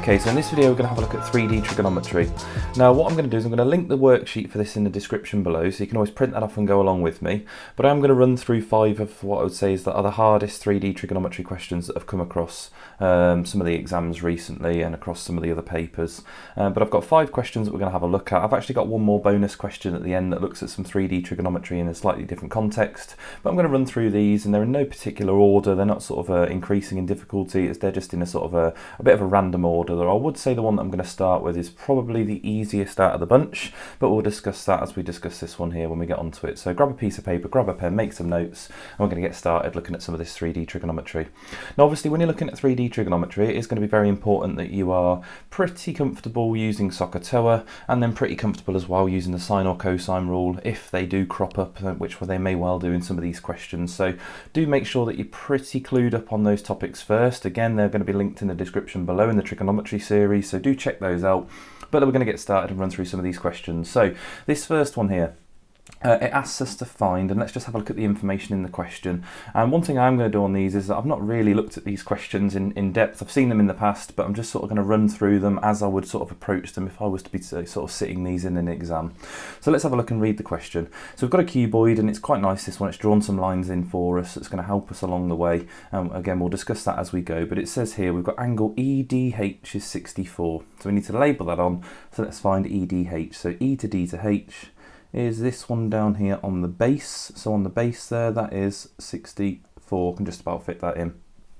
Okay, so in this video we're going to have a look at 3D trigonometry. Now what I'm going to do is I'm going to link the worksheet for this in the description below, so you can always print that off and go along with me. But I'm going to run through 5 of what I would say is that are the hardest 3D trigonometry questions that have come across some of the exams recently and across some of the other papers. But I've got 5 questions that we're going to have a look at. I've actually got one more bonus question at the end that looks at some 3D trigonometry in a slightly different context. But I'm going to run through these, and they're in no particular order. They're not sort of increasing in difficulty. They're just in a sort of a bit of a random order. I would say the one that I'm going to start with is probably the easiest out of the bunch, but we'll discuss that as we discuss this one here when we get onto it. So grab a piece of paper, grab a pen, make some notes, and we're going to get started looking at some of this 3D trigonometry. Now obviously when you're looking at 3D trigonometry, it is going to be very important that you are pretty comfortable using Tutor, and then pretty comfortable as well using the sine or cosine rule if they do crop up, which they may well do in some of these questions. So do make sure that you're pretty clued up on those topics first. Again, they're going to be linked in the description below in the trigonometry series, so do check those out. But we're going to get started and run through some of these questions. So this first one here, it asks us to find, and let's just have a look at the information in the question. And one thing I'm going to do on these is that I've not really looked at these questions in depth. I've seen them in the past, but I'm just sort of going to run through them as I would sort of approach them if I was to be sort of sitting these in an exam. So let's have a look and read the question. So we've got a cuboid, and it's quite nice, this one. It's drawn some lines in for us. It's going to help us along the way. Again, we'll discuss that as we go, but it says here we've got angle EDH is 64. So we need to label that on. So let's find EDH. So E to D to H is this one down here on the base. So on the base there, that is 64. Can just about fit that in.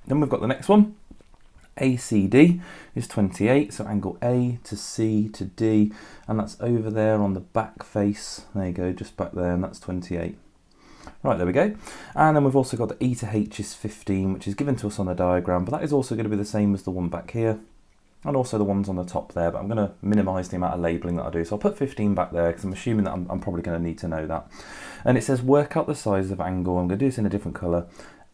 Then we've got the next one. ACD is 28, so angle A to C to D, and that's over there on the back face. There you go, just back there, and that's 28. Right, there we go. And then we've also got the E to H is 15, which is given to us on the diagram, but that is also going to be the same as the one back here, and also the ones on the top there, but I'm going to minimise the amount of labelling that I do. So I'll put 15 back there because I'm assuming that I'm probably going to need to know that. And it says work out the size of angle. I'm going to do this in a different colour.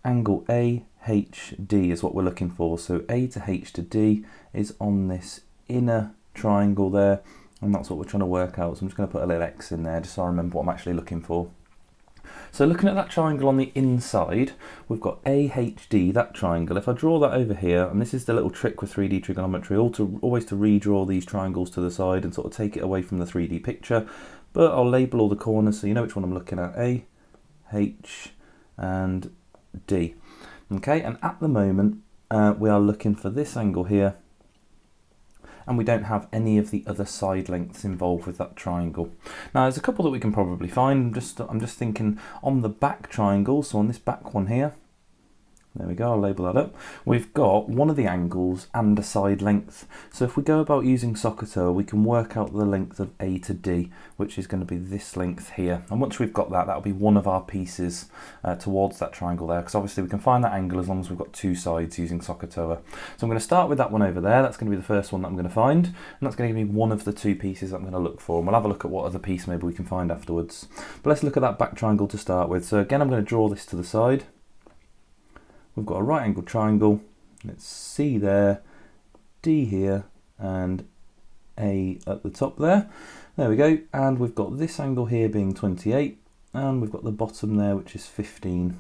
Angle AHD is what we're looking for. So A to H to D is on this inner triangle there, and that's what we're trying to work out. So I'm just going to put a little X in there just so I remember what I'm actually looking for. So looking at that triangle on the inside, we've got AHD, that triangle. If I draw that over here, and this is the little trick with 3D trigonometry, always to redraw these triangles to the side and sort of take it away from the 3D picture. But I'll label all the corners so you know which one I'm looking at, A, H, and D. Okay, and at the moment, we are looking for this angle here, and we don't have any of the other side lengths involved with that triangle. Now there's a couple that we can probably find. I'm just thinking on the back triangle, so on this back one here, there we go, I'll label that up. We've got one of the angles and a side length. So if we go about using Tutor, we can work out the length of A to D, which is going to be this length here. And once we've got that, that'll be one of our pieces towards that triangle there, because obviously we can find that angle as long as we've got 2 sides using Tutor. So I'm going to start with that one over there. That's going to be the first one that I'm going to find, and that's going to give me one of the 2 pieces I'm going to look for. And we'll have a look at what other piece maybe we can find afterwards. But let's look at that back triangle to start with. So again, I'm going to draw this to the side. We've got a right angled triangle, let's C there, D here, and A at the top there. There we go, and we've got this angle here being 28, and we've got the bottom there which is 15.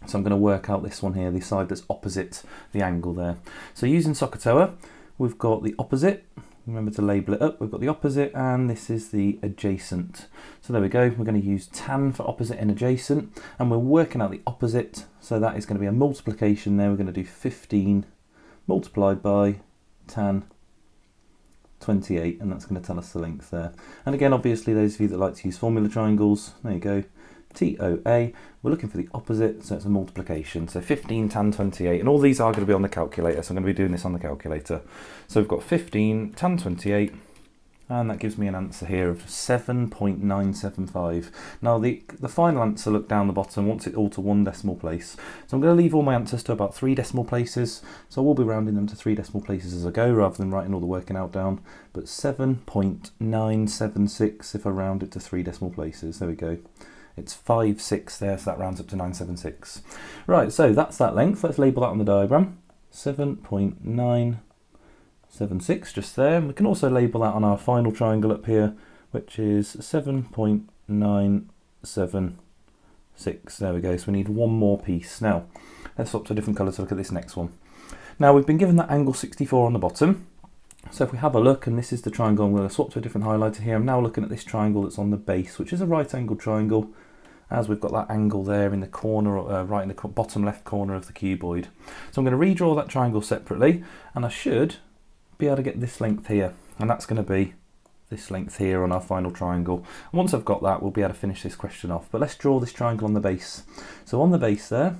So I'm going to work out this one here, the side that's opposite the angle there. So using Tutor, we've got the opposite. Remember to label it up. We've got the opposite, and this is the adjacent. So there we go. We're going to use tan for opposite and adjacent, and we're working out the opposite. So that is going to be a multiplication there. We're going to do 15 multiplied by tan 28, and that's going to tell us the length there. And again, obviously, those of you that like to use formula triangles, there you go. TOA, we're looking for the opposite, so it's a multiplication. So 15 tan 28, and all these are going to be on the calculator, so I'm going to be doing this on the calculator. So we've got 15 tan 28, and that gives me an answer here of 7.975. Now the final answer, look down the bottom, wants it all to 1 decimal place. So I'm going to leave all my answers to about 3 decimal places, so I will be rounding them to 3 decimal places as I go, rather than writing all the working out down. But 7.976 if I round it to 3 decimal places, there we go. It's 5.6 there, so that rounds up to 976. Right, so that's that length. Let's label that on the diagram. 7.976 just there. And we can also label that on our final triangle up here, which is 7.976. There we go. So we need one more piece. Now, let's swap to a different colour to look at this next one. Now, we've been given that angle 64 on the bottom. So if we have a look, and this is the triangle, I'm going to swap to a different highlighter here. I'm now looking at this triangle that's on the base, which is a right angled triangle, as we've got that angle there in the corner, right in the bottom left corner of the cuboid. So I'm going to redraw that triangle separately, and I should be able to get this length here, and that's going to be this length here on our final triangle. And once I've got that, we'll be able to finish this question off. But let's draw this triangle on the base. So on the base there,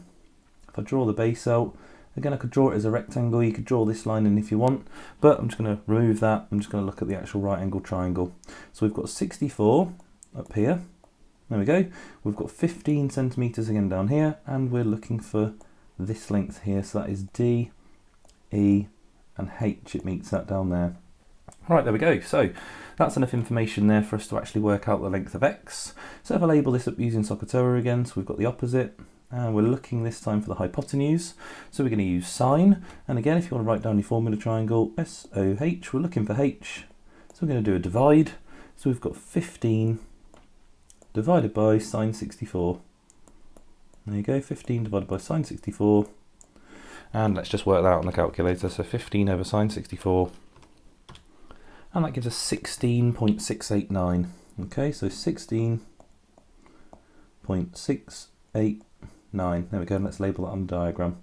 if I draw the base out, again I could draw it as a rectangle. You could draw this line in if you want, but I'm just going to remove that. I'm just going to look at the actual right angle triangle. So we've got 64 up here. There we go. We've got 15 centimetres again down here, and we're looking for this length here. So that is D, E, and H. It meets that down there. Right, there we go. So that's enough information there for us to actually work out the length of X. So if I label this up using SOHCAHTOA again, so we've got the opposite, and we're looking this time for the hypotenuse. So we're going to use sine, and again, if you want to write down your formula triangle, SOH, we're looking for H. So we're going to do a divide. So we've got 15 divided by sine 64. There you go, 15 divided by sine 64. And let's just work that out on the calculator. So 15 over sine 64. And that gives us 16.689. Okay, so 16.689. There we go, let's label that on the diagram.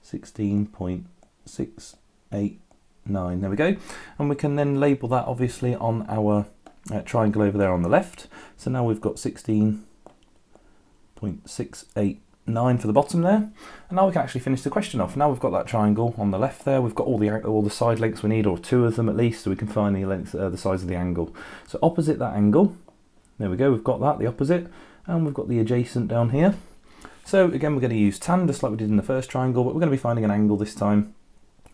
16.689. There we go. And we can then label that obviously on our triangle over there on the left. So now we've got 16.689 for the bottom there, and now we can actually finish the question off. Now we've got that triangle on the left there, we've got all the side lengths we need, or two of them at least, so we can find the length, the size of the angle. So opposite that angle, there we go, we've got that, the opposite, and we've got the adjacent down here. So again, we're going to use tan just like we did in the first triangle, but we're going to be finding an angle this time.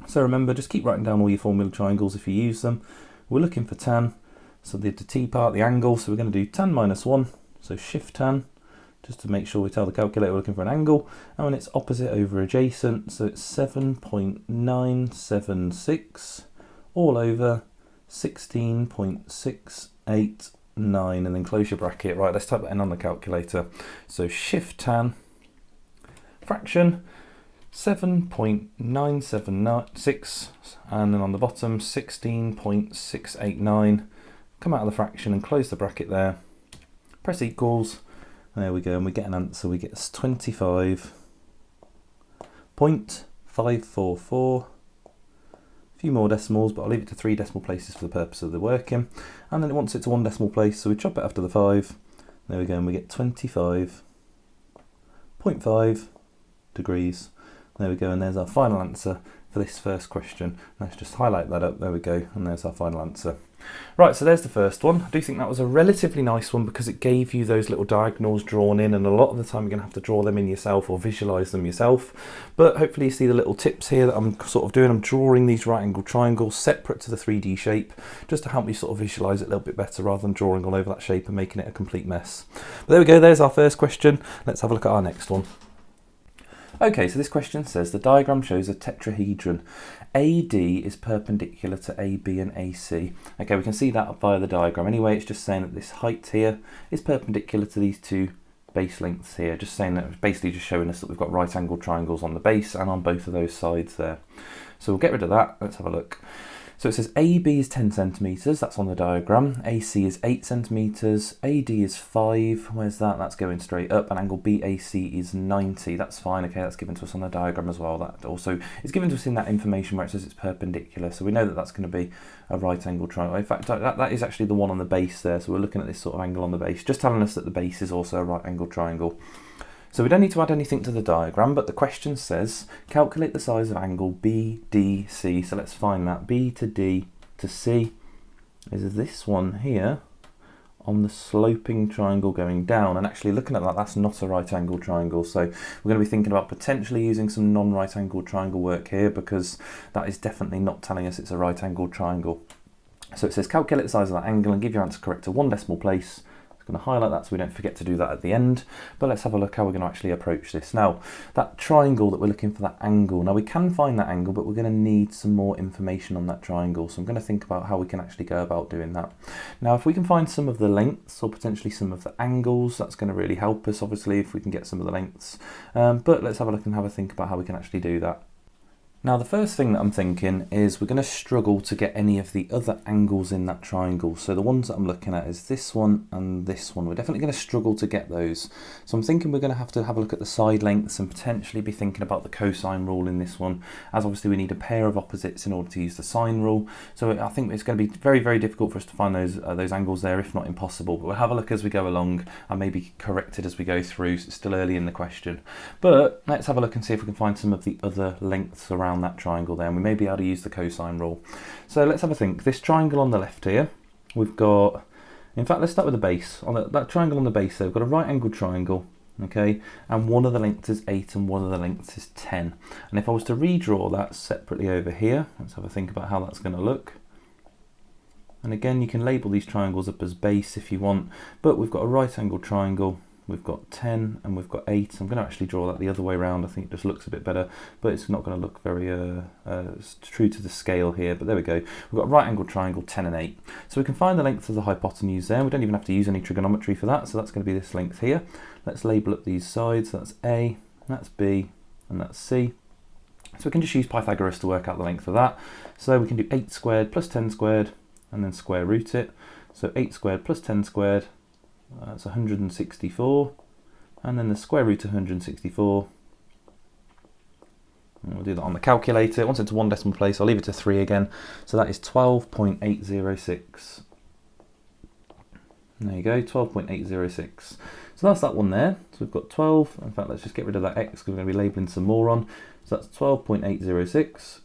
So remember, just keep writing down all your formula triangles if you use them. We're looking for tan, so the t part, the angle, so we're going to do tan minus 1, so shift tan, just to make sure we tell the calculator we're looking for an angle, and when it's opposite over adjacent, so it's 7.976 all over 16.689, and then close your bracket. Right, let's type that in on the calculator. So shift tan, fraction, 7.976, and then on the bottom 16.689. Come out of the fraction and close the bracket there. Press equals. There we go, and we get an answer. We get 25.544. A few more decimals, but I'll leave it to 3 decimal places for the purpose of the working. And then it wants it to 1 decimal place, so we chop it after the 5. There we go, and we get 25.5 degrees. There we go, and there's our final answer for this first question. Let's just highlight that up. There we go, and there's our final answer. Right, so there's the first one. I do think that was a relatively nice one because it gave you those little diagonals drawn in, and a lot of the time you're going to have to draw them in yourself or visualise them yourself. But hopefully you see the little tips here that I'm sort of doing. I'm drawing these right angle triangles separate to the 3D shape just to help me sort of visualise it a little bit better rather than drawing all over that shape and making it a complete mess. But there we go, there's our first question. Let's have a look at our next one. Okay, so this question says the diagram shows a tetrahedron. AD is perpendicular to AB and AC. Okay, we can see that via the diagram. Anyway, it's just saying that this height here is perpendicular to these two base lengths here. Just saying that, basically just showing us that we've got right angled triangles on the base and on both of those sides there. So we'll get rid of that. Let's have a look. So it says AB is 10 centimetres, that's on the diagram, AC is 8 centimetres, AD is 5, where's that? That's going straight up, and angle BAC is 90, that's fine, okay, that's given to us on the diagram as well. That also is given to us in that information where it says it's perpendicular, so we know that that's going to be a right angle triangle. In fact, that is actually the one on the base there, so we're looking at this sort of angle on the base, just telling us that the base is also a right angle triangle. So we don't need to add anything to the diagram, but the question says, calculate the size of angle BDC. So let's find that. B to D to C is this one here on the sloping triangle going down. And actually looking at that, that's not a right angle triangle. So we're going to be thinking about potentially using some non-right angled triangle work here, because that is definitely not telling us it's a right angled triangle. So it says, calculate the size of that angle and give your answer correct to 1 decimal place. Going to highlight that so we don't forget to do that at the end, but let's have a look how we're going to actually approach this. Now, that triangle that we're looking for, that angle, now we can find that angle, but we're going to need some more information on that triangle, so I'm going to think about how we can actually go about doing that. Now, if we can find some of the lengths or potentially some of the angles, that's going to really help us, obviously, if we can get some of the lengths, but let's have a look and have a think about how we can actually do that. Now the first thing that I'm thinking is we're going to struggle to get any of the other angles in that triangle. So the ones that I'm looking at is this one and this one. We're definitely going to struggle to get those. So I'm thinking we're going to have a look at the side lengths and potentially be thinking about the cosine rule in this one, as obviously we need a pair of opposites in order to use the sine rule. So I think it's going to be very, very difficult for us to find those angles there, if not impossible. But we'll have a look as we go along and maybe correct it as we go through. So it's still early in the question. But let's have a look and see if we can find some of the other lengths around that triangle there, and we may be able to use the cosine rule. So let's have a think. This triangle on the left here, we've got, in fact let's start with the base. On that triangle on the base there, we've got a right angled triangle, okay, and one of the lengths is 8 and one of the lengths is 10. And if I was to redraw that separately over here, let's have a think about how that's going to look. And again, you can label these triangles up as base if you want, but we've got a right angled triangle, we've got 10 and we've got 8. I'm going to actually draw that the other way around. I think it just looks a bit better, but it's not going to look very true to the scale here. But there we go. We've got a right angled triangle, 10 and 8. So we can find the length of the hypotenuse there. We don't even have to use any trigonometry for that. So that's going to be this length here. Let's label up these sides. That's A, that's B, and that's C. So we can just use Pythagoras to work out the length of that. So we can do 8 squared plus 10 squared and then square root it. So 8 squared plus 10 squared, that's 164, and then the square root of 164, and we'll do that on the calculator. Once it's one decimal place, I'll leave it to 3 again, so that is 12.806. There you go, 12.806. So that's that one there. So we've got 12, in fact let's just get rid of that x because we're going to be labelling some more on. So that's 12.806.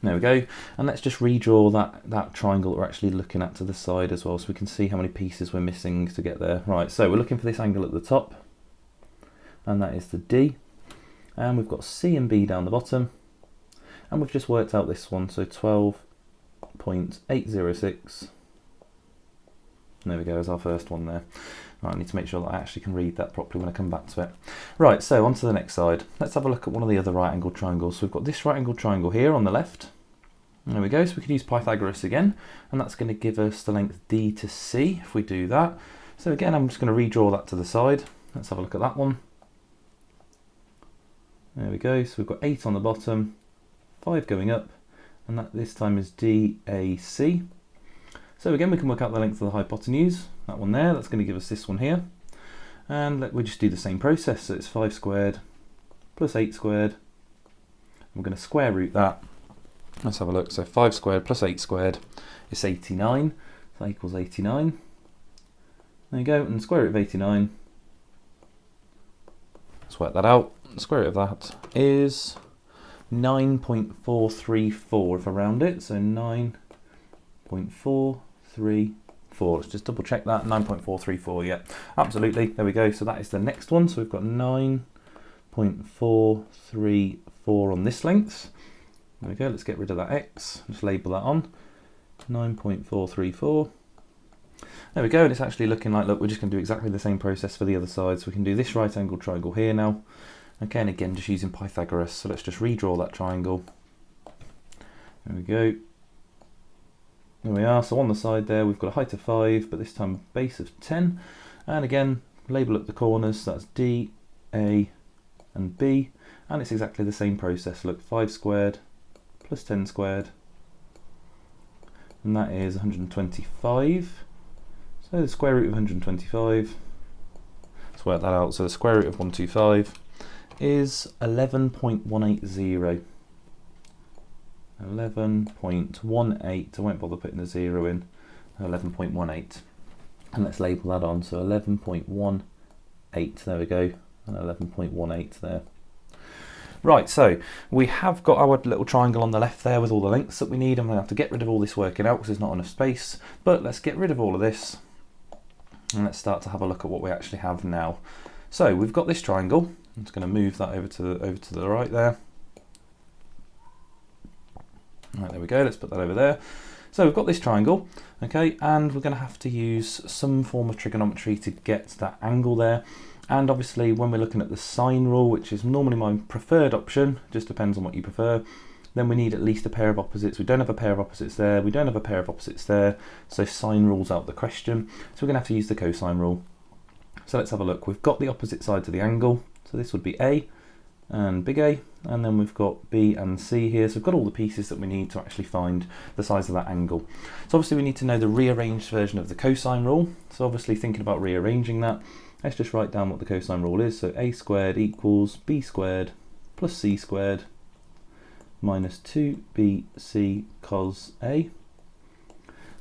There we go, and let's just redraw that triangle that we're actually looking at to the side as well, so we can see how many pieces we're missing to get there. Right, so we're looking for this angle at the top, and that is the D, and we've got C and B down the bottom, and we've just worked out this one, so 12.806. There we go, as our first one there. Right, I need to make sure that I actually can read that properly when I come back to it. Right, so on to the next side. Let's have a look at one of the other right angled triangles. So we've got this right angled triangle here on the left. There we go, so we could use Pythagoras again, and that's going to give us the length D to C if we do that. So again, I'm just going to redraw that to the side. Let's have a look at that one. There we go, so we've got 8 on the bottom, 5 going up, and that this time is DAC. So again, we can work out the length of the hypotenuse, that one there, that's going to give us this one here. And we just do the same process, so it's 5 squared plus 8 squared. We're going to square root that. Let's have a look, so 5 squared plus 8 squared is 89, so that equals 89. There you go, and the square root of 89, let's work that out. The square root of that is 9.434 if I round it, so 9.434. Let's just double check that, 9.434, yeah, absolutely, there we go. So that is the next one, so we've got 9.434 on this length. There we go, let's get rid of that x, just label that on, 9.434. There we go, and it's actually looking like, look, we're just going to do exactly the same process for the other side. So we can do this right angled triangle here now. Okay, and again, just using Pythagoras. So let's just redraw that triangle. There we go. There we are, so on the side there, we've got a height of 5, but this time base of 10. And again, label up the corners, so that's D, A, and B. And it's exactly the same process. Look, 5 squared plus 10 squared, and that is 125. So the square root of 125, let's work that out. So the square root of 125 is 11.180. 11.18, I won't bother putting the 0 in, 11.18. And let's label that on, so 11.18, there we go, and 11.18 there. Right, so we have got our little triangle on the left there with all the lengths that we need. I'm going to have to get rid of all this working out because there's not enough space, but let's get rid of all of this and let's start to have a look at what we actually have now. So we've got this triangle. I'm just going to move that over to the right there. Right, there we go, let's put that over there. So we've got this triangle, okay, and we're going to have to use some form of trigonometry to get that angle there. And obviously when we're looking at the sine rule, which is normally my preferred option, just depends on what you prefer, then we need at least a pair of opposites. We don't have a pair of opposites there, we don't have a pair of opposites there, so sine rules out the question. So we're going to have to use the cosine rule. So let's have a look. We've got the opposite side to the angle, so this would be A, and big A, and then we've got B and C here. So we've got all the pieces that we need to actually find the size of that angle. So obviously we need to know the rearranged version of the cosine rule. So obviously thinking about rearranging that, let's just write down what the cosine rule is. So A squared equals B squared plus C squared minus 2BC cos A.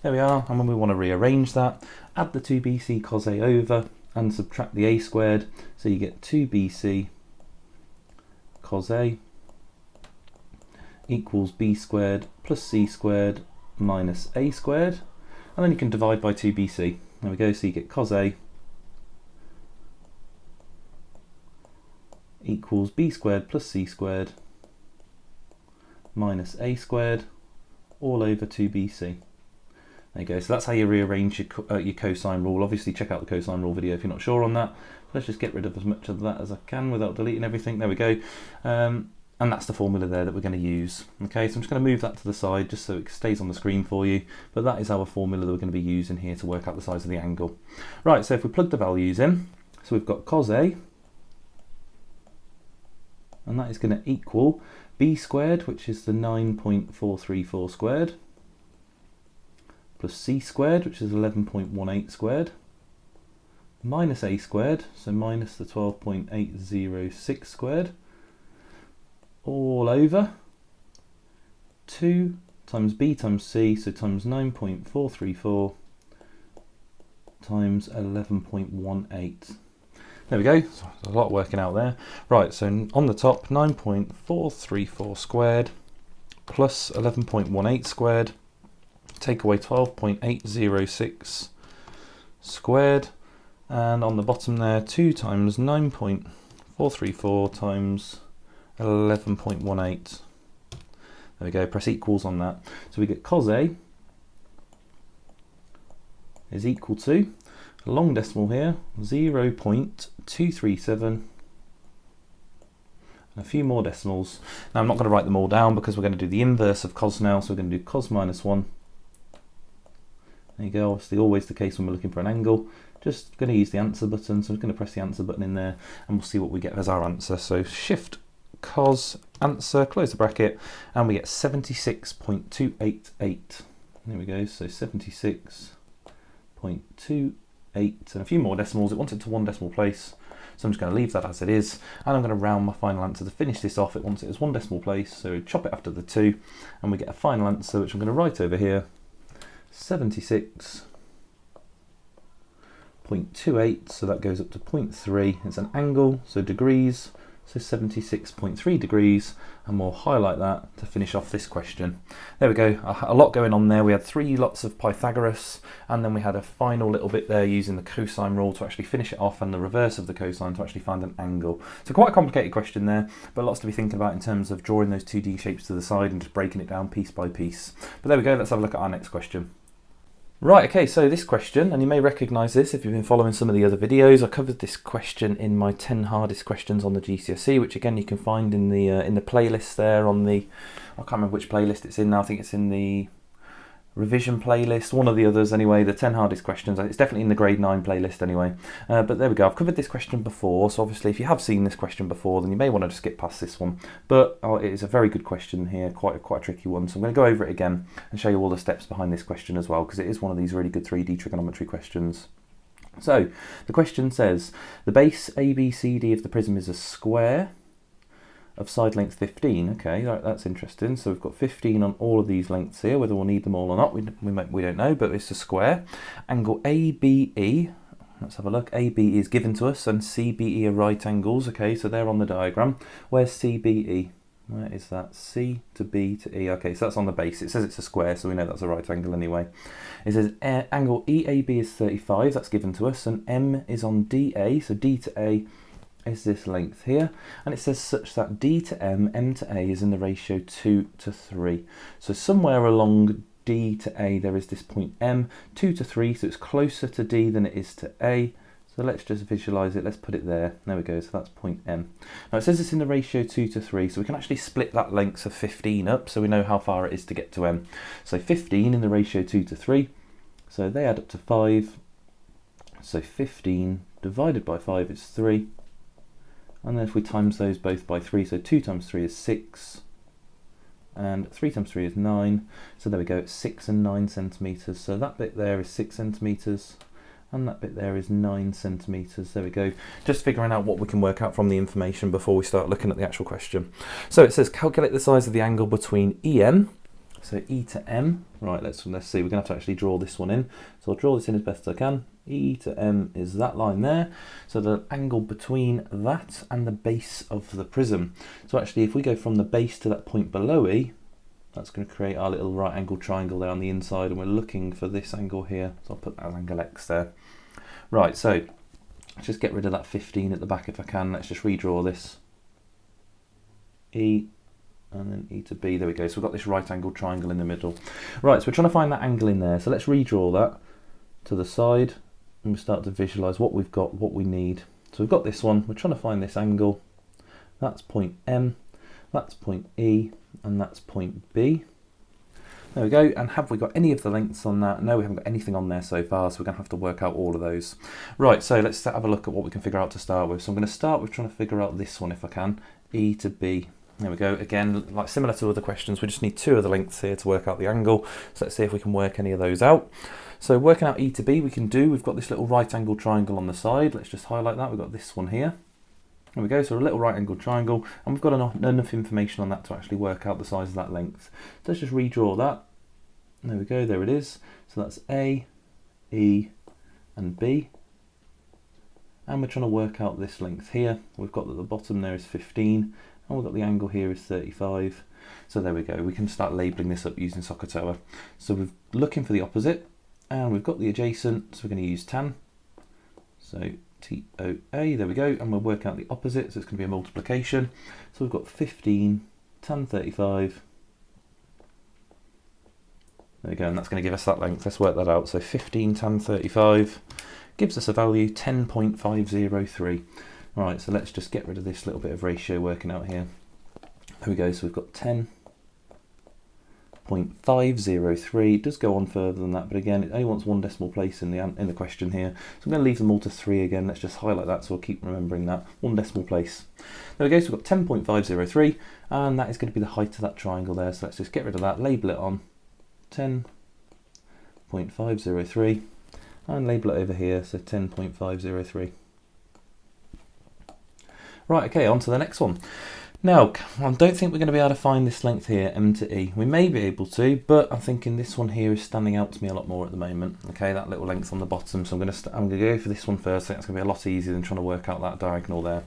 There we are, and when we want to rearrange that, add the 2BC cos A over and subtract the A squared, so you get 2BC cos A equals B squared plus C squared minus A squared, and then you can divide by 2BC. There we go, so you get cos A equals B squared plus C squared minus A squared all over 2BC. There you go, so that's how you rearrange your cosine rule. Obviously check out the cosine rule video if you're not sure on that. Let's just get rid of as much of that as I can without deleting everything. There we go. And that's the formula there that we're going to use. Okay, so I'm just going to move that to the side just so it stays on the screen for you. But that is our formula that we're going to be using here to work out the size of the angle. Right, so if we plug the values in, so we've got cos A, and that is going to equal B squared, which is the 9.434 squared, plus C squared, which is 11.18 squared, minus A squared, so minus the 12.806 squared, all over 2 times B times C, so times 9.434 times 11.18. There we go, so there's a lot working out there. Right, so on the top, 9.434 squared plus 11.18 squared, take away 12.806 squared, and on the bottom there, 2 times 9.434 times 11.18. There we go, press equals on that. So we get cos A is equal to, a long decimal here, 0.237, and a few more decimals. Now I'm not going to write them all down because we're going to do the inverse of cos now, so we're going to do cos minus 1. There you go, obviously always the case when we're looking for an angle. Just going to use the answer button, so I'm going to press the answer button in there and we'll see what we get as our answer. So shift cos answer, close the bracket, and we get 76.288. There we go, so 76.28, and a few more decimals. It wants it to one decimal place, so I'm just going to leave that as it is, and I'm going to round my final answer to finish this off. It wants it as one decimal place, so chop it after the 2, and we get a final answer, which I'm going to write over here, 76.28, so that goes up to 0.3. It's an angle, so degrees, so 76.3 degrees, and we'll highlight that to finish off this question. There we go, a lot going on there. We had 3 lots of Pythagoras, and then we had a final little bit there using the cosine rule to actually finish it off, and the reverse of the cosine to actually find an angle. So quite a complicated question there, but lots to be thinking about in terms of drawing those 2D shapes to the side and just breaking it down piece by piece. But there we go, let's have a look at our next question. Right, okay, so this question, and you may recognise this if you've been following some of the other videos. I covered this question in my 10 hardest questions on the GCSE, which again you can find in the playlist there on the, I can't remember which playlist it's in now, I think it's in the revision playlist, one of the others anyway, the 10 hardest questions. It's definitely in the grade 9 playlist anyway. But there we go, I've covered this question before, so obviously if you have seen this question before, then you may want to just skip past this one. But it is a very good question here, quite a tricky one, so I'm going to go over it again and show you all the steps behind this question as well, because it is one of these really good 3D trigonometry questions. So the question says, the base ABCD of the prism is a square of side length 15. Okay, that's interesting. So we've got 15 on all of these lengths here. Whether we'll need them all or not, we don't know, but it's a square. Angle ABE, let's have a look. ABE is given to us, and CBE are right angles. Okay, so they're on the diagram. Where's CBE? Where is that? C to B to E. Okay, so that's on the base. It says it's a square, so we know that's a right angle anyway. It says angle EAB is 35. That's given to us, and M is on DA, so D to A is this length here, and it says such that D to M, M to A is in the ratio 2 to 3. So somewhere along D to A there is this point M, 2 to 3, so it's closer to D than it is to A. So let's just visualise it, let's put it there. There we go, so that's point M. Now it says it's in the ratio 2 to 3, so we can actually split that length of 15 up so we know how far it is to get to M. So 15 in the ratio 2 to 3, so they add up to 5. So 15 divided by 5 is 3. And then if we times those both by 3, so 2 times 3 is 6, and 3 times 3 is 9, so there we go, it's 6 and 9 centimetres. So that bit there is 6 centimetres, and that bit there is 9 centimetres. There we go. Just figuring out what we can work out from the information before we start looking at the actual question. So it says calculate the size of the angle between EM, so E to M. Right, let's see, we're going to have to actually draw this one in. So I'll draw this in as best as I can. E to M is that line there. So the angle between that and the base of the prism. So actually if we go from the base to that point below E, that's going to create our little right angle triangle there on the inside, and we're looking for this angle here. So I'll put that as angle X there. Right, so let's just get rid of that 15 at the back if I can. Let's just redraw this. E and then E to B, there we go. So we've got this right angle triangle in the middle. Right, so we're trying to find that angle in there. So let's redraw that to the side, and we start to visualise what we've got, what we need. So we've got this one, we're trying to find this angle. That's point M, that's point E, and that's point B. There we go. And have we got any of the lengths on that? No, we haven't got anything on there so far, so we're going to have to work out all of those. Right, so let's have a look at what we can figure out to start with. So I'm going to start with trying to figure out this one if I can, E to B. There we go. Again, like similar to other questions, we just need 2 of the lengths here to work out the angle. So let's see if we can work any of those out. So working out E to B we can do, we've got this little right angle triangle on the side. Let's just highlight that. We've got this one here. There we go, so a little right angle triangle, and we've got enough information on that to actually work out the size of that length. So let's just redraw that. There we go, there it is. So that's A, E, and B. And we're trying to work out this length here. We've got that the bottom there is 15, and we've got the angle here is 35. So there we go, we can start labelling this up using SOHCAHTOA. So we're looking for the opposite, and we've got the adjacent, so we're going to use tan. So TOA, there we go, and we're working out the opposite, so it's going to be a multiplication. So we've got 15 tan 35. There we go, and that's going to give us that length. Let's work that out. So 15 tan 35 gives us a value 10.503. Right, so let's just get rid of this little bit of ratio working out here. There we go, so we've got 10.503. It does go on further than that, but again, it only wants 1 decimal place in the question here. So I'm going to leave them all to 3 again. Let's just highlight that so we'll keep remembering that. 1 decimal place. There we go, so we've got 10.503, and that is going to be the height of that triangle there. So let's just get rid of that, label it on 10.503, and label it over here, so 10.503. Right, okay, on to the next one. Now, I don't think we're going to be able to find this length here, M to E. We may be able to, but I'm thinking this one here is standing out to me a lot more at the moment. Okay, that little length on the bottom, so I'm going to go for this one first. I think it's going to be a lot easier than trying to work out that diagonal there.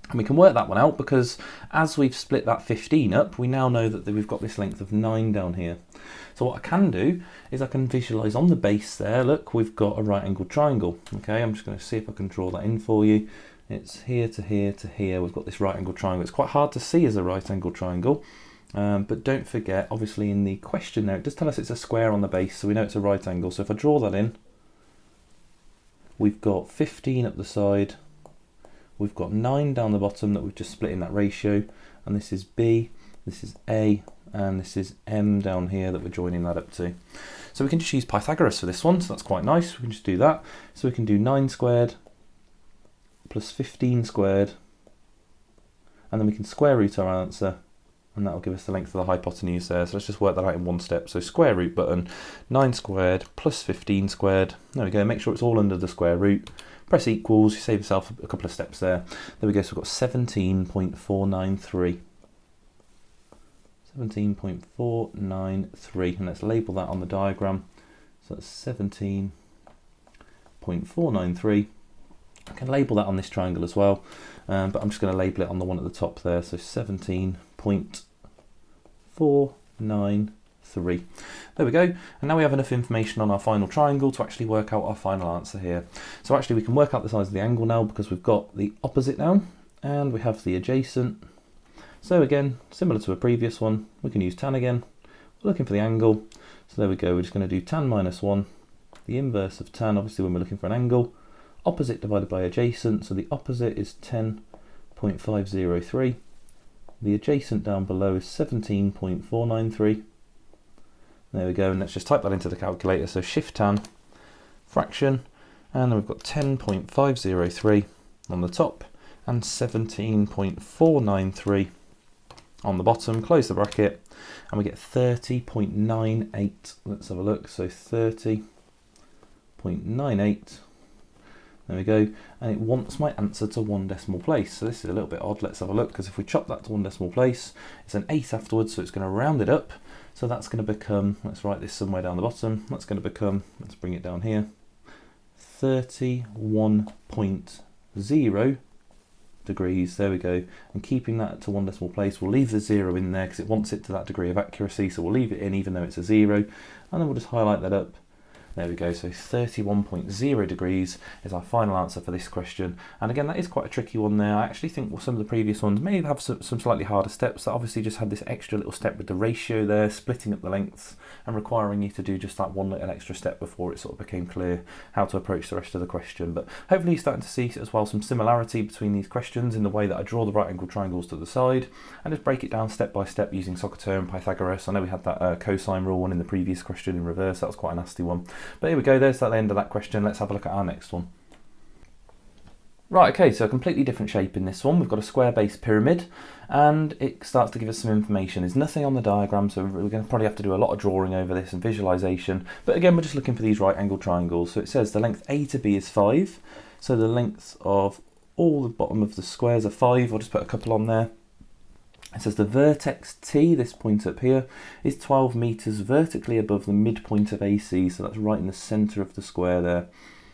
And we can work that one out because as we've split that 15 up, we now know that we've got this length of 9 down here. So what I can do is I can visualise on the base there, look, we've got a right angled triangle. Okay, I'm just going to see if I can draw that in for you. It's here to here to here. We've got this right angled triangle. It's quite hard to see as a right angled triangle, but don't forget, obviously in the question there, it does tell us it's a square on the base, so we know it's a right angle. So if I draw that in, we've got 15 up the side, we've got 9 down the bottom that we've just split in that ratio, and this is B, this is A, and this is M down here that we're joining that up to. So we can just use Pythagoras for this one, so that's quite nice. We can just do that. So we can do 9 squared plus 15 squared, and then we can square root our answer, and that will give us the length of the hypotenuse there. So let's just work that out in one step. So square root button, 9 squared plus 15 squared. There we go, make sure it's all under the square root. Press equals, you save yourself a couple of steps there. There we go, so we've got 17.493. 17.493, and let's label that on the diagram. So that's 17.493. I can label that on this triangle as well, but I'm just going to label it on the one at the top there. So 17.493. There we go, and now we have enough information on our final triangle to actually work out our final answer here. So actually we can work out the size of the angle now because we've got the opposite now, and we have the adjacent. So again, similar to a previous one, we can use tan again. We're looking for the angle, so there we go, we're just going to do tan minus 1, the inverse of tan, obviously when we're looking for an angle, opposite divided by adjacent, so the opposite is 10.503, the adjacent down below is 17.493. There we go, and let's just type that into the calculator. So shift tan, fraction, and then we've got 10.503 on the top, and 17.493 on the bottom. Close the bracket, and we get 30.98. Let's have a look. So 30.98. There we go, and it wants my answer to 1 decimal place. So this is a little bit odd. Let's have a look, because if we chop that to 1 decimal place, it's an 8 afterwards, so it's going to round it up. So that's going to become, let's write this somewhere down the bottom, that's going to become, let's bring it down here, 31.0 degrees. There we go. And keeping that to 1 decimal place, we'll leave the 0 in there because it wants it to that degree of accuracy, so we'll leave it in even though it's a 0, and then we'll just highlight that up. There we go, so 31.0 degrees is our final answer for this question. And again, that is quite a tricky one there. I actually think some of the previous ones may have some slightly harder steps. That obviously just had this extra little step with the ratio there, splitting up the lengths and requiring you to do just that one little extra step before it sort of became clear how to approach the rest of the question. But hopefully you're starting to see as well some similarity between these questions in the way that I draw the right angle triangles to the side and just break it down step by step using Tutor and Pythagoras. I know we had that Cosine Rule one in the previous question in reverse. That was quite a nasty one. But here we go, there's the end of that question. Let's have a look at our next one. Right, okay, so a completely different shape in this one. We've got a square-based pyramid, and it starts to give us some information. There's nothing on the diagram, so we're going to probably have to do a lot of drawing over this and visualization. But again, we're just looking for these right-angled triangles. So it says the length A to B is 5. So the length of all the bottom of the squares are 5. I'll just put a couple on there. It says the vertex T, this point up here, is 12 meters vertically above the midpoint of AC, so that's right in the center of the square there.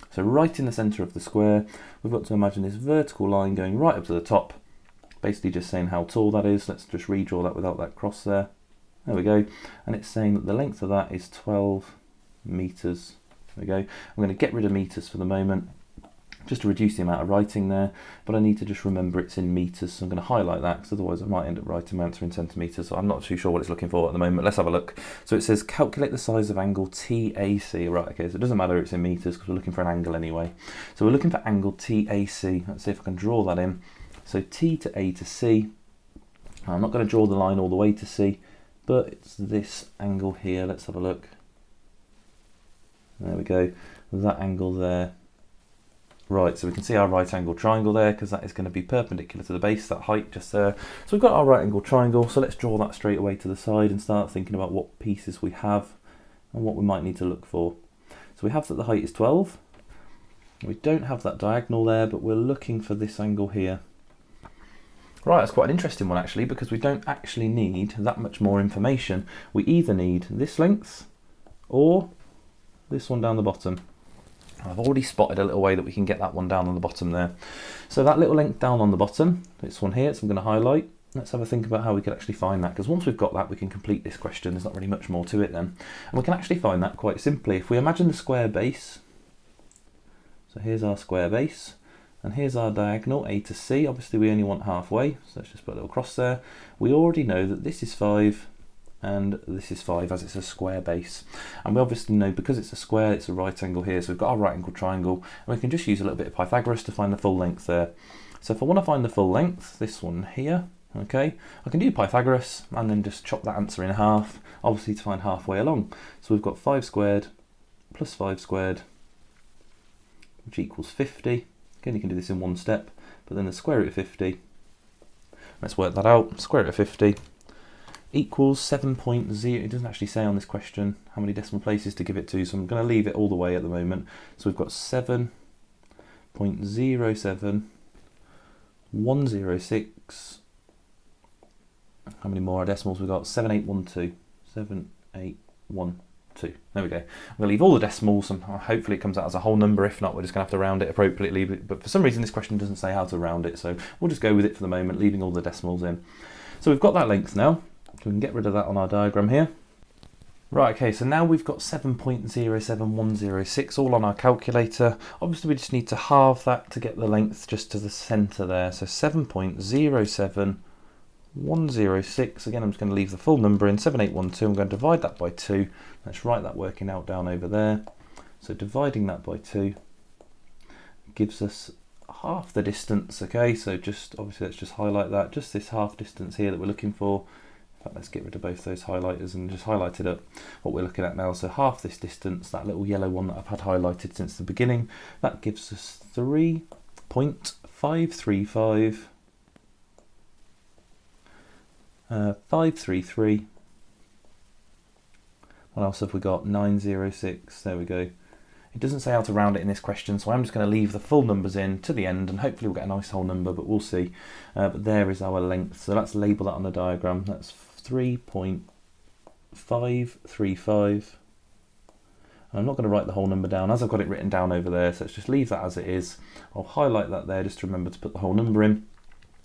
So right in the center of the square, we've got to imagine this vertical line going right up to the top, basically just saying how tall that is. Let's just redraw that without that cross there. There we go. And it's saying that the length of that is 12 meters. There we go. I'm going to get rid of meters for the moment, just to reduce the amount of writing there, but I need to just remember it's in meters, so I'm going to highlight that because otherwise I might end up writing my answer in centimeters, so I'm not too sure what it's looking for at the moment. Let's have a look. So it says calculate the size of angle TAC. Right, okay, so it doesn't matter it's in meters because we're looking for an angle anyway. So we're looking for angle TAC. Let's see if I can draw that in. So T to A to C. I'm not going to draw the line all the way to C, but it's this angle here. Let's have a look. There we go, that angle there. Right, so we can see our right angle triangle there because that is going to be perpendicular to the base, that height just there. So we've got our right angle triangle, so let's draw that straight away to the side and start thinking about what pieces we have and what we might need to look for. So we have that the height is 12. We don't have that diagonal there, but we're looking for this angle here. Right, that's quite an interesting one actually, because we don't actually need that much more information. We either need this length or this one down the bottom. I've already spotted a little way that we can get that one down on the bottom there. So that little length down on the bottom, this one here, so I'm going to highlight. Let's have a think about how we could actually find that, because once we've got that, we can complete this question. There's not really much more to it then. And we can actually find that quite simply. If we imagine the square base, so here's our square base, and here's our diagonal, A to C. Obviously, we only want halfway, so let's just put a little cross there. We already know that this is 5, and this is 5 as it's a square base. And we obviously know because it's a square, it's a right angle here, so we've got our right angle triangle, and we can just use a little bit of Pythagoras to find the full length there. So if I want to find the full length, this one here, okay, I can do Pythagoras and then just chop that answer in half, obviously to find halfway along. So we've got 5 squared plus 5 squared, which equals 50. Again, you can do this in one step, but then the square root of 50, let's work that out, square root of 50 equals 7.0. It doesn't actually say on this question how many decimal places to give it to, so I'm going to leave it all the way at the moment. So we've got 7.07106. How many more decimals we've got? 7812. 7812. There we go. I'm going to leave all the decimals and hopefully it comes out as a whole number. If not, we're just going to have to round it appropriately. But for some reason this question doesn't say how to round it, so we'll just go with it for the moment, leaving all the decimals in. So we've got that length now. So we can get rid of that on our diagram here. Right, okay, so now we've got 7.07106 all on our calculator. Obviously we just need to halve that to get the length just to the centre there. So 7.07106, again I'm just going to leave the full number in, 7812, I'm going to divide that by 2. Let's write that working out down over there. So dividing that by 2 gives us half the distance, okay, so just obviously let's just highlight that, just this half distance here that we're looking for. Let's get rid of both those highlighters and just highlight it up what we're looking at now. So half this distance, that little yellow one that I've had highlighted since the beginning, that gives us 3 0.535, 533. What else have we got? 906. There we go. It doesn't say how to round it in this question, so I'm just going to leave the full numbers in to the end, and hopefully we'll get a nice whole number, but we'll see. But there is our length, so let's label that on the diagram. That's 3.535. I'm not going to write the whole number down as I've got it written down over there, so let's just leave that as it is. I'll highlight that there just to remember to put the whole number in.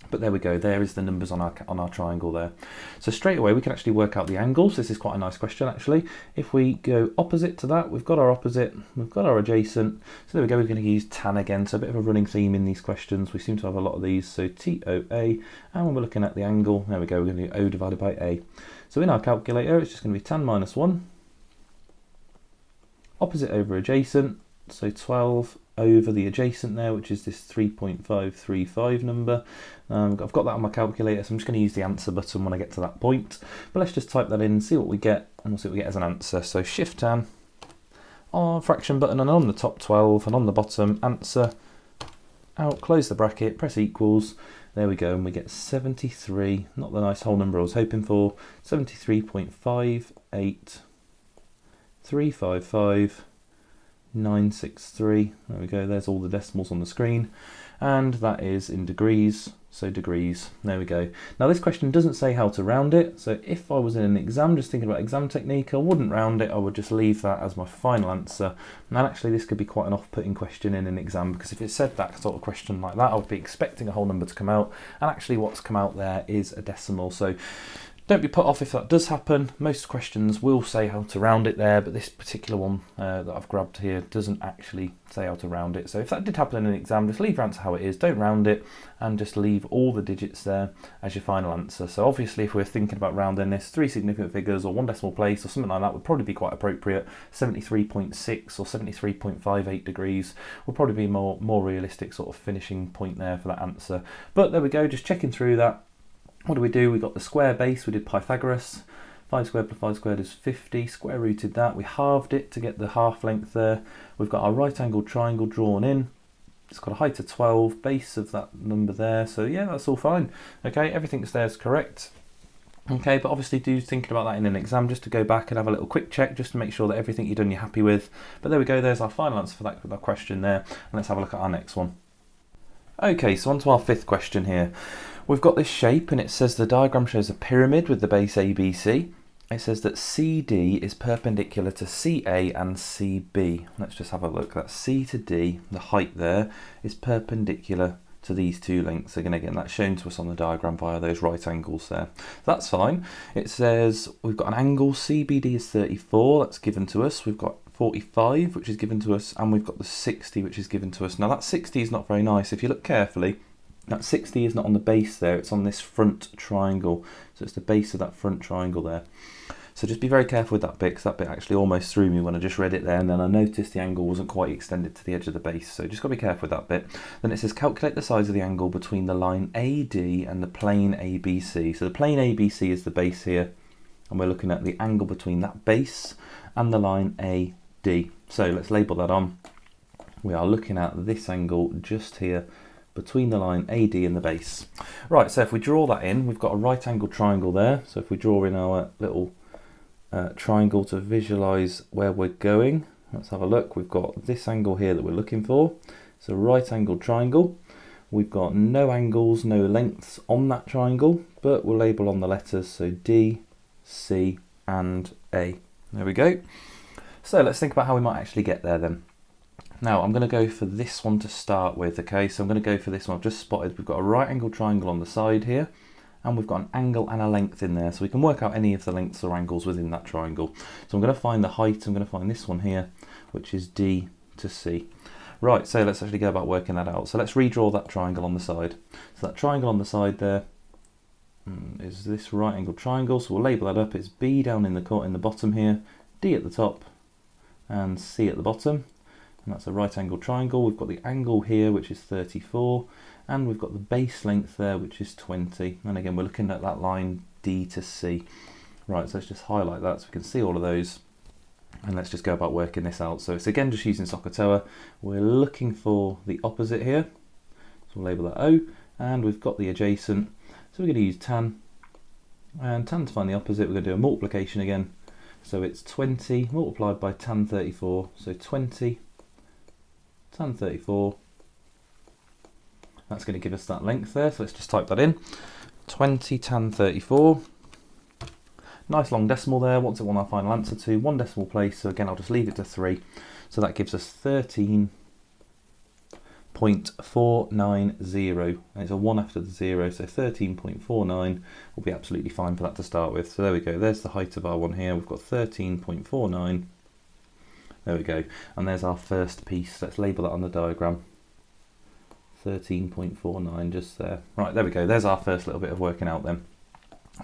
But there we go, there is the numbers on our triangle there. So straight away we can actually work out the angles. This is quite a nice question actually. If we go opposite to that, we've got our opposite, we've got our adjacent. So there we go, we're going to use tan again, so a bit of a running theme in these questions. We seem to have a lot of these, so TOA, and when we're looking at the angle, there we go, we're going to do O divided by A. So in our calculator, it's just going to be tan minus 1, opposite over adjacent, so 12 over the adjacent there, which is this 3.535 number. I've got that on my calculator, so I'm just going to use the answer button when I get to that point. But let's just type that in, see what we get, and we'll see what we get as an answer. So shift tan, on fraction button, and on the top 12, and on the bottom answer, out, close the bracket, press equals. There we go, and we get 73, not the nice whole number I was hoping for, 73.58355. 963. There we go, there's all the decimals on the screen, and that is in degrees, so degrees. There we go. Now this question doesn't say how to round it, so if I was in an exam just thinking about exam technique, I wouldn't round it, I would just leave that as my final answer. And actually this could be quite an off-putting question in an exam, because if it said that sort of question like that, I would be expecting a whole number to come out, and actually what's come out there is a decimal. So don't be put off if that does happen. Most questions will say how to round it there, but this particular one that I've grabbed here doesn't actually say how to round it. So if that did happen in an exam, just leave your answer how it is, don't round it, and just leave all the digits there as your final answer. So obviously if we're thinking about rounding this, 3 significant figures or 1 decimal place or something like that would probably be quite appropriate. 73.6 or 73.58 degrees will probably be more realistic sort of finishing point there for that answer. But there we go, just checking through that. What do? We got the square base, we did Pythagoras. 5 squared plus 5 squared is 50, square rooted that, we halved it to get the half length there. We've got our right angled triangle drawn in. It's got a height of 12, base of that number there, so yeah, that's all fine. Okay, everything's there is correct. Okay, but obviously do thinking about that in an exam, just to go back and have a little quick check, just to make sure that everything you've done you're happy with. But there we go, there's our final answer for that question there, and let's have a look at our next one. Okay, so on to our 5th question here. We've got this shape, and it says the diagram shows a pyramid with the base ABC. It says that CD is perpendicular to CA and CB. Let's just have a look. That's C to D, the height there, is perpendicular to these two lengths. Again, that's shown to us on the diagram via those right angles there. That's fine. It says we've got an angle, CBD is 34, that's given to us. We've got 45, which is given to us, and we've got the 60, which is given to us. Now that 60 is not very nice. If you look carefully, that 60 is not on the base there, it's on this front triangle. So it's the base of that front triangle there. So just be very careful with that bit, because that bit actually almost threw me when I just read it there, and then I noticed the angle wasn't quite extended to the edge of the base. So just got to be careful with that bit. Then it says calculate the size of the angle between the line AD and the plane ABC. So the plane ABC is the base here, and we're looking at the angle between that base and the line AD. So let's label that on. We are looking at this angle just here between the line AD and the base. Right, so if we draw that in, we've got a right angled triangle there. So if we draw in our little triangle to visualize where we're going, let's have a look. We've got this angle here that we're looking for. It's a right angled triangle. We've got no angles, no lengths on that triangle, but we'll label on the letters, so D, C and A. There we go. So let's think about how we might actually get there then. Now I'm going to go for this one to start with, okay, so I'm going to go for this one. I've just spotted we've got a right angle triangle on the side here, and we've got an angle and a length in there, so we can work out any of the lengths or angles within that triangle. So I'm going to find the height, I'm going to find this one here, which is D to C. Right, so let's actually go about working that out. So let's redraw that triangle on the side. So that triangle on the side there is this right angle triangle, so we'll label that up. It's B down in the bottom here, D at the top, and C at the bottom. And that's a right angle triangle. We've got the angle here, which is 34, and we've got the base length there, which is 20. And again, we're looking at that line D to C. Right, so let's just highlight that so we can see all of those. And let's just go about working this out. So it's again just using SOHCAHTOA. We're looking for the opposite here. we'll label that O, and we've got the adjacent, so we're going to use tan, and tan to find the opposite, we're going to do a multiplication again, so it's 20 multiplied by tan 34, so 20 tan 34, that's going to give us that length there, so let's just type that in, 20 tan 34, nice long decimal there. What's it want our final answer to? One decimal place, so again I'll just leave it to 3, so that gives us 13.490, and it's a 1 after the 0, so 13.49 will be absolutely fine for that to start with. So there we go, there's the height of our one here, we've got 13.49, there we go, and there's our first piece. Let's label that on the diagram, 13.49 just there. Right, there we go, there's our first little bit of working out then.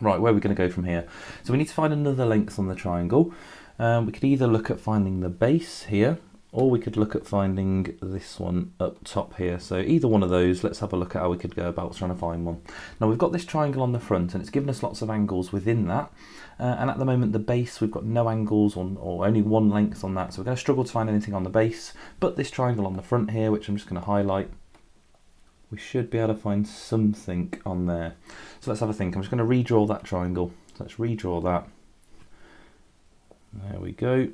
Right, where are we going to go from here? So we need to find another length on the triangle. We could either look at finding the base here, or we could look at finding this one up top here. So either one of those, let's have a look at how we could go about trying to find one. Now we've got this triangle on the front, and it's given us lots of angles within that. And at the moment the base, we've got no angles on, or only one length on that, so we're going to struggle to find anything on the base. But this triangle on the front here, which I'm just going to highlight, we should be able to find something on there. So let's have a think. I'm just going to redraw that triangle. So let's redraw that. There we go.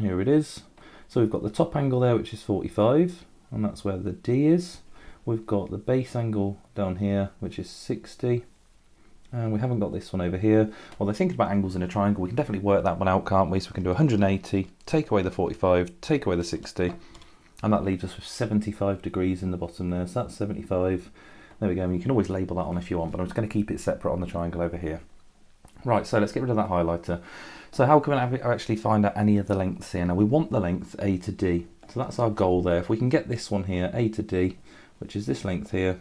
Here it is. So we've got the top angle there, which is 45, and that's where the D is. We've got the base angle down here, which is 60. And we haven't got this one over here. Well, they're thinking about angles in a triangle. We can definitely work that one out, can't we? So we can do 180, take away the 45, take away the 60. And that leaves us with 75 degrees in the bottom there, so that's 75. There we go, and you can always label that on if you want, but I'm just going to keep it separate on the triangle over here. Right, so let's get rid of that highlighter. So how can we actually find out any of the lengths here? Now we want the length A to D, so that's our goal there. If we can get this one here, A to D, which is this length here,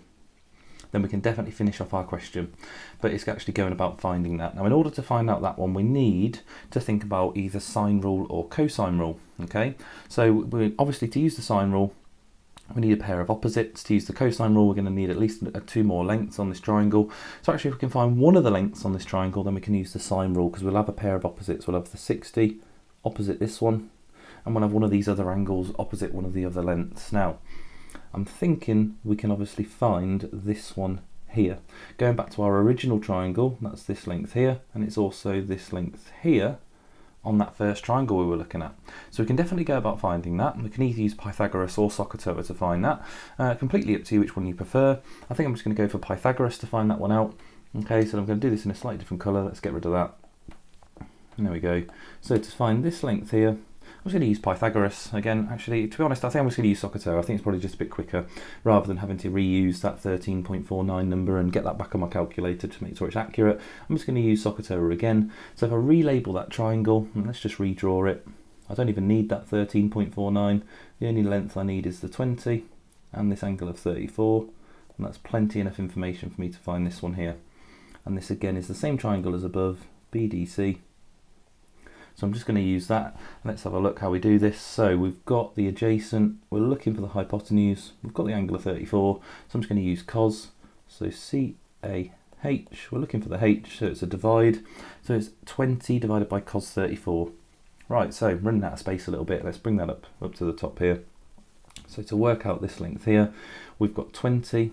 then we can definitely finish off our question. But it's actually going about finding that. Now in order to find out that one, we need to think about either sine rule or cosine rule, okay? So obviously to use the sine rule, we need a pair of opposites. To use the cosine rule, we're going to need at least 2 more lengths on this triangle. So actually if we can find one of the lengths on this triangle, then we can use the sine rule, because we'll have a pair of opposites. We'll have the 60 opposite this one, and we'll have one of these other angles opposite one of the other lengths. Now, I'm thinking we can obviously find this one here. Going back to our original triangle, that's this length here, and it's also this length here on that first triangle we were looking at. So we can definitely go about finding that. We can either use Pythagoras or Tutor to find that. Completely up to you which one you prefer. I think I'm just going to go for Pythagoras to find that one out. Okay, so I'm going to do this in a slightly different colour. Let's get rid of that. And there we go. So to find this length here, I'm just going to use Pythagoras again. Actually, to be honest, I think I'm just going to use Tutor. I think it's probably just a bit quicker, rather than having to reuse that 13.49 number and get that back on my calculator to make sure it's accurate. I'm just going to use Tutor again. So if I relabel that triangle, and let's just redraw it. I don't even need that 13.49. The only length I need is the 20 and this angle of 34, and that's plenty enough information for me to find this one here. And this again is the same triangle as above, BDC. So I'm just going to use that. Let's have a look how we do this. So we've got the adjacent, we're looking for the hypotenuse, we've got the angle of 34, so I'm just going to use cos. So CAH, we're looking for the H, so it's a divide. So it's 20 divided by cos 34. Right, so running out of space a little bit, let's bring that up to the top here. So to work out this length here, we've got 20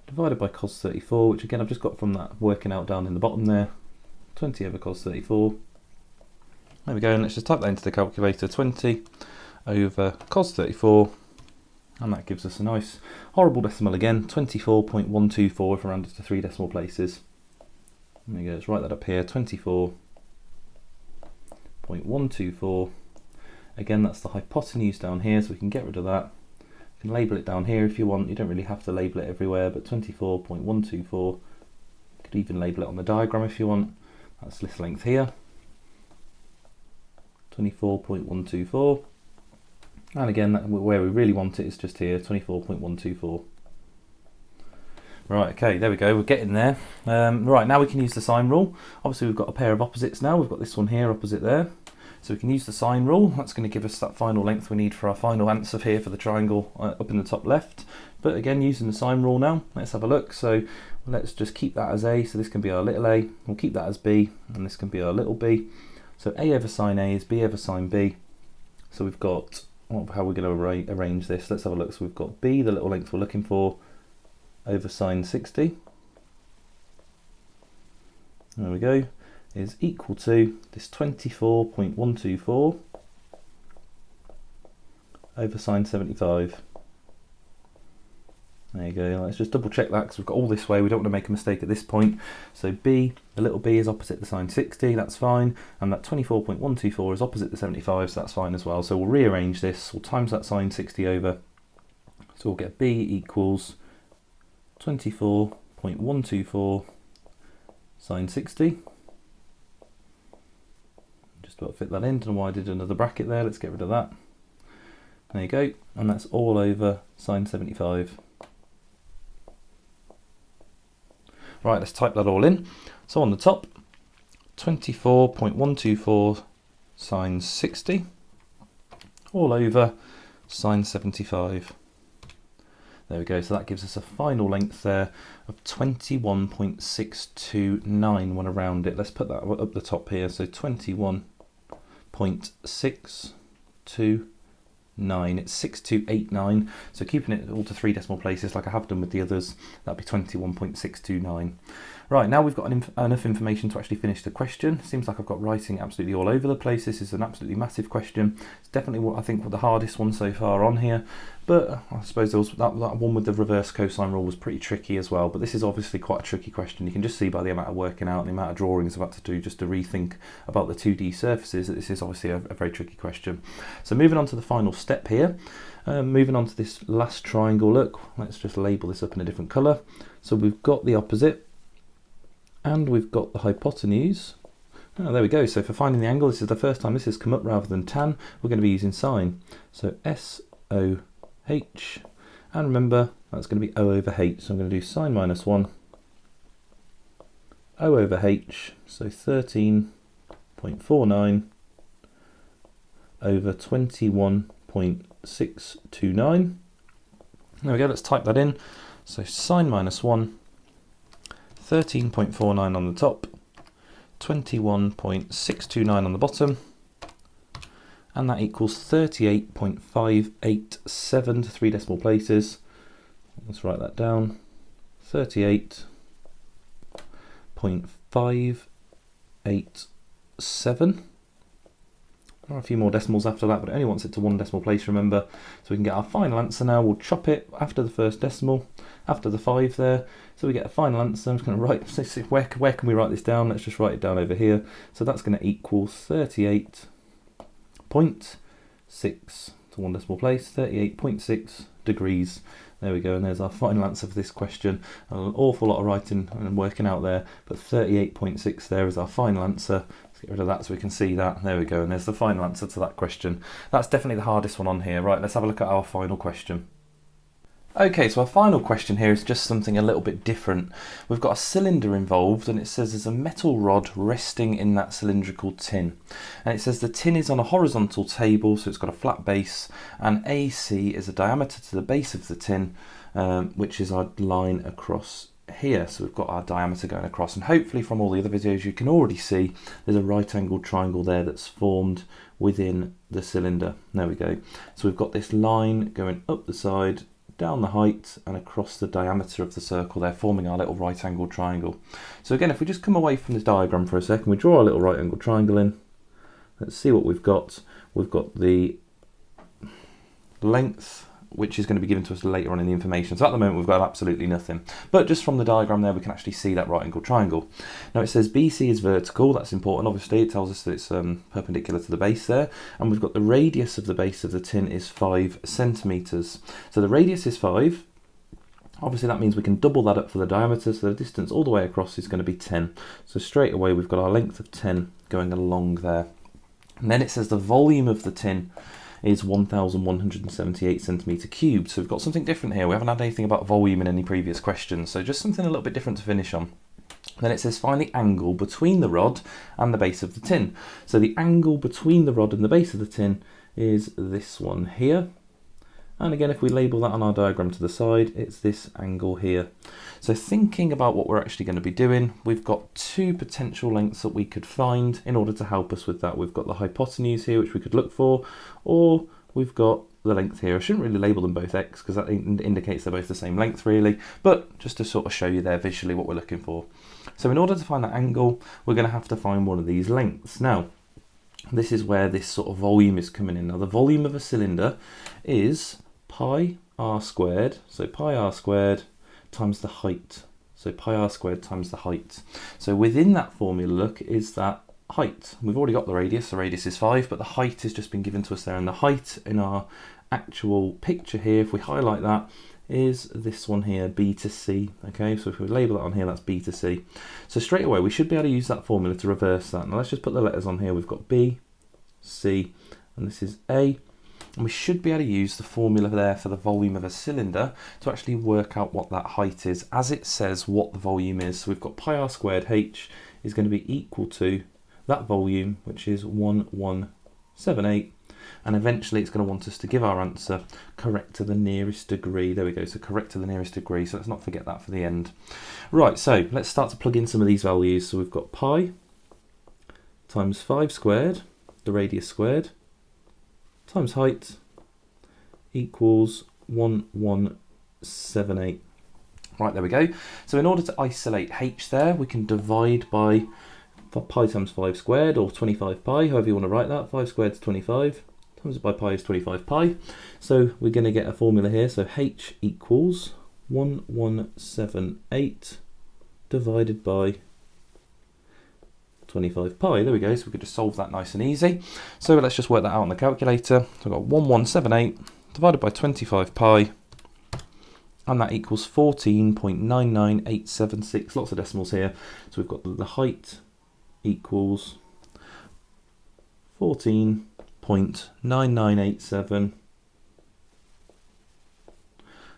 divided by cos 34, which again I've just got from that working out down in the bottom there, 20 over cos 34. There we go, and let's just type that into the calculator, 20 over cos 34, and that gives us a nice horrible decimal again, 24.124 if I round it to 3 decimal places. There we go, let's write that up here, 24.124. Again, that's the hypotenuse down here, so we can get rid of that. You can label it down here if you want, you don't really have to label it everywhere, but 24.124, you could even label it on the diagram if you want. That's this length here. 24.124, and again where we really want it is just here, 24.124. Right, okay, there we go, we're getting there. Right, now we can use the sine rule. Obviously we've got a pair of opposites now, we've got this one here opposite there, so we can use the sine rule. That's going to give us that final length we need for our final answer here for the triangle up in the top left. But again, using the sine rule now, let's have a look. So let's just keep that as A, so this can be our little a, we'll keep that as B, and this can be our little b. So A over sine A is B over sine B. So we've got how we're going to arrange this. Let's have a look. So we've got b, the little length we're looking for, over sine 60. There we go, is equal to this 24.124 over sine 75. There you go. Let's just double check that because we've got all this way. We don't want to make a mistake at this point. So b, the little b is opposite the sine 60, that's fine. And that 24.124 is opposite the 75, so that's fine as well. So we'll rearrange this. We'll times that sine 60 over. So we'll get b equals 24.124 sine 60. Just about fit that in. Don't know why I did another bracket there. Let's get rid of that. There you go. And that's all over sine 75. Right, let's type that all in. So on the top, 24.124 sine 60 all over sine 75. There we go, so that gives us a final length there of 21.629 when around it. Let's put that up the top here, so 21.629. It's 6289, so keeping it all to 3 decimal places like I have done with the others, that'd be 21.629. Right, now we've got enough information to actually finish the question. Seems like I've got writing absolutely all over the place. This is an absolutely massive question. It's definitely what I think the hardest one so far on here, but I suppose there was that one with the reverse cosine rule was pretty tricky as well, but this is obviously quite a tricky question. You can just see by the amount of working out and the amount of drawings I've had to do just to rethink about the 2D surfaces that this is obviously a very tricky question. So moving on to the final step here, moving on to this last triangle. Look, let's just label this up in a different colour. So we've got the opposite and we've got the hypotenuse. Oh, there we go. So for finding the angle, this is the first time this has come up rather than tan. We're going to be using sine. So SOH, and remember that's going to be O over H. So I'm going to do sine minus 1 O over H. So 13.49 over 21.629. There we go. Let's type that in. So sine minus 1. 13.49 on the top, 21.629 on the bottom, and that equals 38.587 to 3 decimal places. Let's write that down. 38.587. There are a few more decimals after that, but it only wants it to 1 decimal place, remember. So we can get our final answer now. We'll chop it after the first decimal, after the 5 there. So we get a final answer. I'm just going to write, where can we write this down? Let's just write it down over here. So that's going to equal 38.6 to 1 decimal place, 38.6 degrees. There we go, and there's our final answer for this question. An awful lot of writing and working out there, but 38.6 there is our final answer. Let's get rid of that so we can see that. There we go, and there's the final answer to that question. That's definitely the hardest one on here. Right, let's have a look at our final question. Okay, so our final question here is just something a little bit different. We've got a cylinder involved, and it says there's a metal rod resting in that cylindrical tin. And it says the tin is on a horizontal table, so it's got a flat base, and AC is a diameter to the base of the tin, which is our line across here. So we've got our diameter going across, and hopefully from all the other videos you can already see there's a right angled triangle there that's formed within the cylinder. There we go. So we've got this line going up the side, down the height and across the diameter of the circle there, forming our little right angled triangle. So again, if we just come away from this diagram for a second, we draw our little right angled triangle in. Let's see what we've got. We've got the length, which is going to be given to us later on in the information. So at the moment we've got absolutely nothing, but just from the diagram there we can actually see that right angled triangle. Now it says BC is vertical. That's important, obviously. It tells us that it's perpendicular to the base there, and we've got the radius of the base of the tin is 5 centimeters. So the radius is 5. Obviously that means we can double that up for the diameter, so the distance all the way across is going to be 10. So straight away we've got our length of 10 going along there. And then it says the volume of the tin is 1,178 centimetre cubed. So we've got something different here. We haven't had anything about volume in any previous questions, so just something a little bit different to finish on. Then it says find the angle between the rod and the base of the tin. So the angle between the rod and the base of the tin is this one here. And again, if we label that on our diagram to the side, it's this angle here. So thinking about what we're actually going to be doing, we've got 2 potential lengths that we could find in order to help us with that. We've got the hypotenuse here, which we could look for, or we've got the length here. I shouldn't really label them both x because that indicates they're both the same length really, but just to sort of show you there visually what we're looking for. So in order to find that angle, we're going to have to find one of these lengths. Now, this is where this sort of volume is coming in. Now, the volume of a cylinder is pi r squared, so pi r squared times the height. So pi r squared times the height. So within that formula, look, is that height. We've already got the radius is 5, but the height has just been given to us there, and the height in our actual picture here, if we highlight that, is this one here, b to c. Okay, so if we label that on here, that's b to c. So straight away we should be able to use that formula to reverse that. Now let's just put the letters on here. We've got b, c, and this is a, and we should be able to use the formula there for the volume of a cylinder to actually work out what that height is, as it says what the volume is. So we've got pi r squared h is going to be equal to that volume, which is 1178, and eventually it's going to want us to give our answer correct to the nearest degree. There we go, so correct to the nearest degree, so let's not forget that for the end. Right, so let's start to plug in some of these values. So we've got pi times 5 squared, the radius squared, times height equals 1178. Right, there we go. So in order to isolate h there, we can divide by pi times 5 squared, or 25 pi, however you want to write that. 5 squared is 25, times it by pi is 25 pi. So we're going to get a formula here. So h equals 1178 divided by 25 pi. There we go. So we could just solve that nice and easy. So let's just work that out on the calculator. So I've got 1178 divided by 25 pi, and that equals 14.99876. Lots of decimals here. So we've got the height equals 14.9987.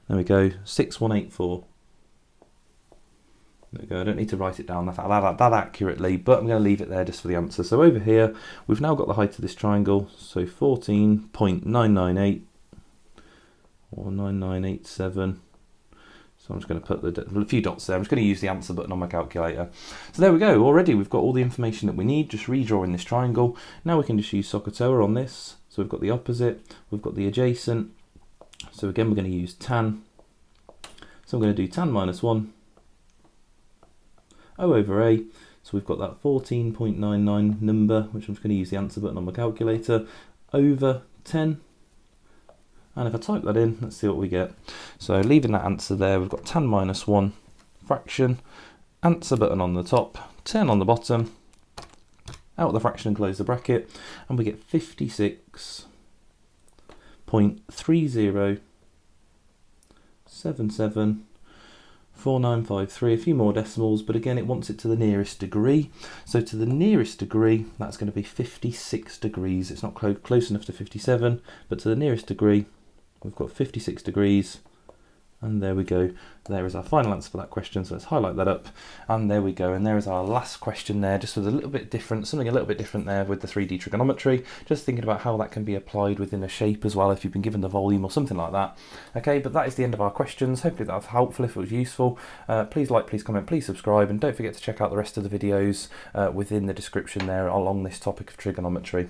There we go, 6184. There we go. I don't need to write it down that accurately, but I'm going to leave it there just for the answer. So over here, we've now got the height of this triangle. So 14.998 or 9987. So I'm just going to put a few dots there. I'm just going to use the answer button on my calculator. So there we go. Already we've got all the information that we need, just redrawing this triangle. Now we can just use SOHCAHTOA on this. So we've got the opposite, we've got the adjacent. So again, we're going to use tan. So I'm going to do tan minus 1, O over A. So we've got that 14.99 number, which I'm just going to use the answer button on my calculator, over 10. And if I type that in, let's see what we get. So leaving that answer there, we've got tan minus 1 fraction, answer button on the top, 10 on the bottom, out the fraction and close the bracket, and we get 56.30774953. A few more decimals, but again, it wants it to the nearest degree. So to the nearest degree, that's going to be 56 degrees. It's not close enough to 57, but to the nearest degree, we've got 56 degrees, and there we go. There is our final answer for that question, so let's highlight that up, and there we go. And there is our last question there, just with a little bit different, something a little bit different there with the 3D trigonometry, just thinking about how that can be applied within a shape as well, if you've been given the volume or something like that. Okay, but that is the end of our questions. Hopefully that was helpful. If it was useful, please like, please comment, please subscribe, and don't forget to check out the rest of the videos within the description there along this topic of trigonometry.